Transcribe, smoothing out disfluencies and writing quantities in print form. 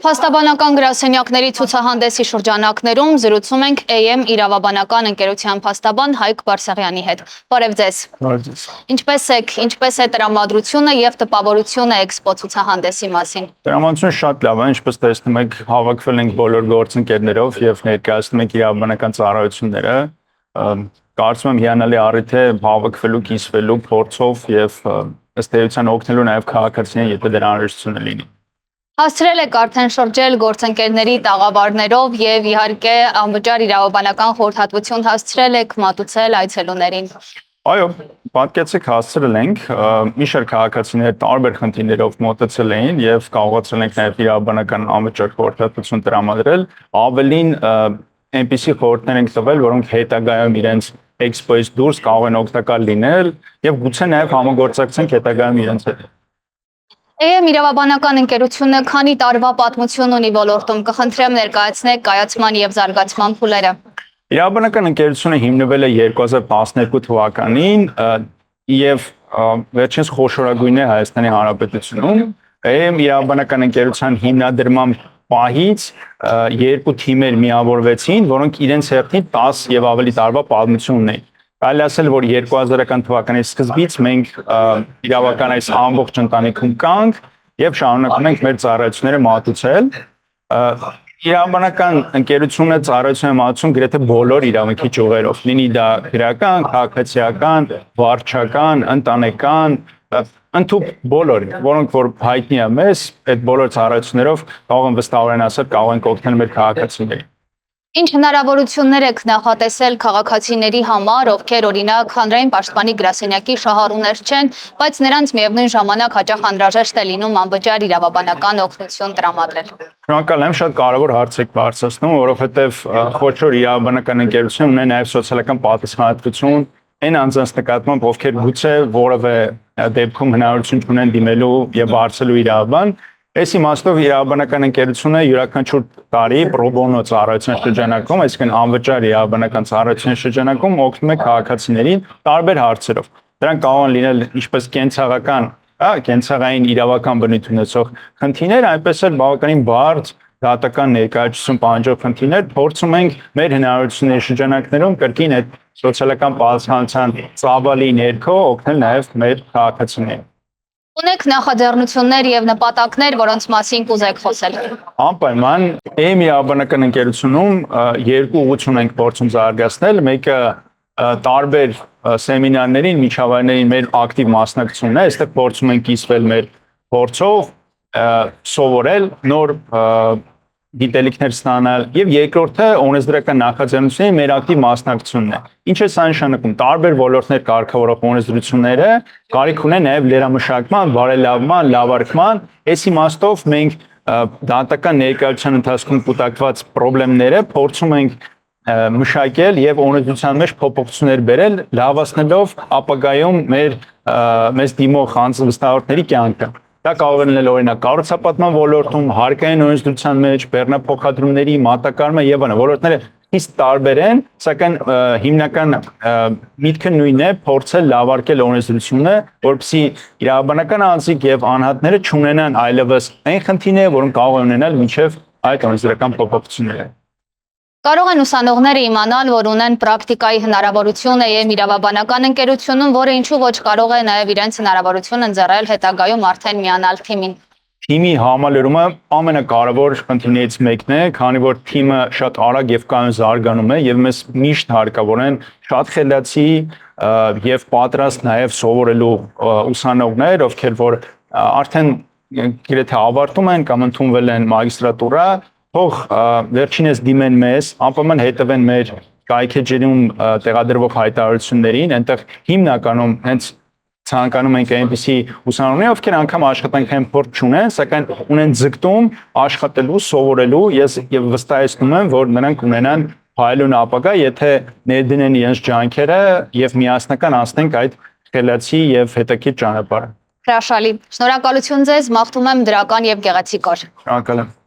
Փաստաբանական գրասենյակների ցուցահանդեսի շրջանակներում զրուցում ենք AM իրավաբանական ընկերության փաստաբան Հայկ Բարսեղյանի հետ։ Բարև ձեզ։ Ինչպես եք, ինչպես է տրամադրությունը եւ տպավորությունը էքսպո ցուցահանդեսի մասին։ Տրամադրությունը շատ լավ է, ինչպես տեսնում եք, հավաքվել ենք բոլոր գործընկերներով եւ ներկայացնում ենք իրավաբանական ծառայությունները։ Կարծում եմ հիանալի առիթ է հավաքվելու, կիսվելու փորձով եւ ըստ էության օգնելու նաեւ քաղաքացիներին, եթե դրա անհրաժեշտությունը լինի։ Հասցրել եք արդեն շրջել գործընկերների տաղավարներով եւ իհարկե անվճար իրավաբանական խորհրդատվություն հասցրել եք մատուցել այցելուներին։ Այո, պատկեցեք հասցրել ենք, մի շարք քաղաքացիներ տարբեր խնդիրներով մոտեցել էին եւ կարողացել ենք նաեւ իրավաբանական անվճար խորհրդատվություն տրամադրել, ավելին այնպիսի խորհուրդներ ենք տվել, որոնք հետագայում իրենց էքսպոյից դուրս կարող են օգտակար լինել եւ գուցե նաեւ համագործակցենք հետագայում իրենց հետ։ AM իրավաբանական ընկերությունը քանի տարվա պատմություն ունի ոլորտում, կխնդրեմ ներկայացնեք կայացման եւ զարգացման փուլերը։ Իրավաբանական ընկերությունը հիմնվել է 2012 թվականին եւ վերջինս խոշորագույն է Հայաստանի Հանրապետությունում։ AM իրավաբանական ընկերության հիմնադրման պահից երկու թիմեր միավորվեցին, որոնք իրենց հերթին 10 եւ ավելի տարվա պատմություն ունեն։ Կարելի ասել, որ 2000-ական թվականի սկզբից մենք իրավական այս ամբողջ ընտանիքում կանք եւ շարունակում ենք մեր ծառայությունները մատուցել։ Իրավաբանական ընկերությունը ծառայություն է մատուցում գրեթե բոլոր իրավունքի ճյուղերով, լինի դա քրեական, քաղաքացիական, վարչական, ընտանեկան, ընդհանուր բոլոր, որոնք որ հայտնի է մեզ, այդ բոլոր ծառայություններով կարող եմ վստահորեն ասել, կարող ենք օգնել մեր քաղաքացիներին։ Ինչ հնարավորություններ եք նախատեսել քաղաքացիների համար, ովքեր օրինակ հանրային պաշտպանի գրասենյակի շահառուներ չեն, բայց նրանց միևնույն ժամանակ հաճախ անհրաժեշտ է լինում անվճար իրավաբանական օգնություն տրամադրել։ Շնորհակալ եմ, շատ կարևոր հարց եք բարձրացնում, որովհետև խոշոր իրավաբանական ընկերություն ունի նաև սոցիալական պատասխանատվություն այն անձանց նկատմամբ, ովքեր գուցե որևէ դեպքում հնարավորություն չունեն դիմելու եւ բարձելու իրավաբան։ Այս իմաստով իրավաբանական ընկերությունը յուրաքանչյուր տարի պրոբոնո ծառայության շրջանակում, այսինքն անվճար իրավաբանական ծառայության շրջանակում օգնում է քաղաքացիներին տարբեր հարցերով։ Դրանք կարող են լինել ինչպես կենցաղային իրավական բնույթ ունեցող խնդիրներ, այնպես էլ բավականին բարդ դատական ներկայացում պահանջող խնդիրներ, փորձում ենք մեր հնարավորությունների շրջանակներում կրկին այդ սոցիալական պատասխանատվության ծավալի ներքո օգնել նաև մեր քաղաքացիներին։ Ունեք նախաձեռնություններ եւ նպատակներ, որոնց մասին կուզեք խոսել։ Անպայման AM իրավաբանական ընկերությունում երկու ուղղություն ենք փորձում զարգացնել, մեկը տարբեր սեմինարներին, միջավայրերին մեր ակտիվ մասնակցությունն է, այստեղ փորձում ենք կիսվել մեր փորձով, սովորել նոր գիտելիքներ ստանալ եւ երկրորդը օրենսդրական նախաձեռնությունների մեր ակտիվ մասնակցությունն է։ Ինչ է սա նշանակում։ Տարբեր ոլորտներ կարգավորող օրենսդրությունները կարիք ունեն նաեւ լրամշակման, բարելավման, լավարկման, այս իմաստով մենք դատական ներկայացության ընթացքում կուտակված խնդիրները փորձում ենք մշակել եւ օրենսդրության մեջ փոփոխություններ բերել, լավացնելով ապագայում մեզ դիմող անձնվստահորդների կյանքը։ Դա կարող է լինել օրինակ կառուցապատման ոլորտում, հարկային օրենսդրության մեջ, բեռնափոխադրումների, մատակարարման եւ այլն ոլորտները իսկ տարբեր են, սակայն հիմնական միտքը նույնն է՝ փորձել լավարկել օրենսդրությունը, որպեսզի իրավաբանական անձիկ եւ անհատները չունենան այլևս այն խնդիրները, որոնք կարող են ունենալ մինչեւ այդ օրենսդրական փոփոխությունները։ Կարող են ուսանողները իմանալ, որ ունեն պրակտիկայի հնարավորություն AM իրավաբանական ընկերությունում, որը ինչու ոչ կարող է նաև իրենց հնարավորությունը ընձեռել հետագայում արդեն միանալ թիմին։ Թիմի համալրումը ամենակարևոր խնդիրներից մեկն է, քանի որ թիմը շատ արագ եւ կայուն զարգանում է եւ մեզ միշտ հարկավոր են շատ խելացի եւ պատրաստ նաեւ սովորելու ուսանողներ, ովքեր որ արդեն գրեթե ավարտում են կամ ընդունվել են մագիստրատուրա, թող վերջինս դիմեն մեզ, անպայման հետևեն մեր կայքեջերում տեղադրվող հայտարարություններին, այնտեղ հիմնականում հենց ցանկանում ենք այնպիսի ուսանողներ, ովքեր անգամ աշխատանքային փորձ չունեն, սակայն ունեն ձգտում աշխատելու, սովորելու, եւ վստահեցնում եմ, որ նրանք ունենան փայլուն ապագա, եթե ներդնեն իրենց ջանքերը եւ միասնական անցնենք այդ խելացի եւ հետաքրքիր ճանապարհը։ Հրաշալի։ Շնորհակալություն ձեզ, մաղթում եմ դրական եւ գեղեցիկ օր։ Շնորհակալ եմ։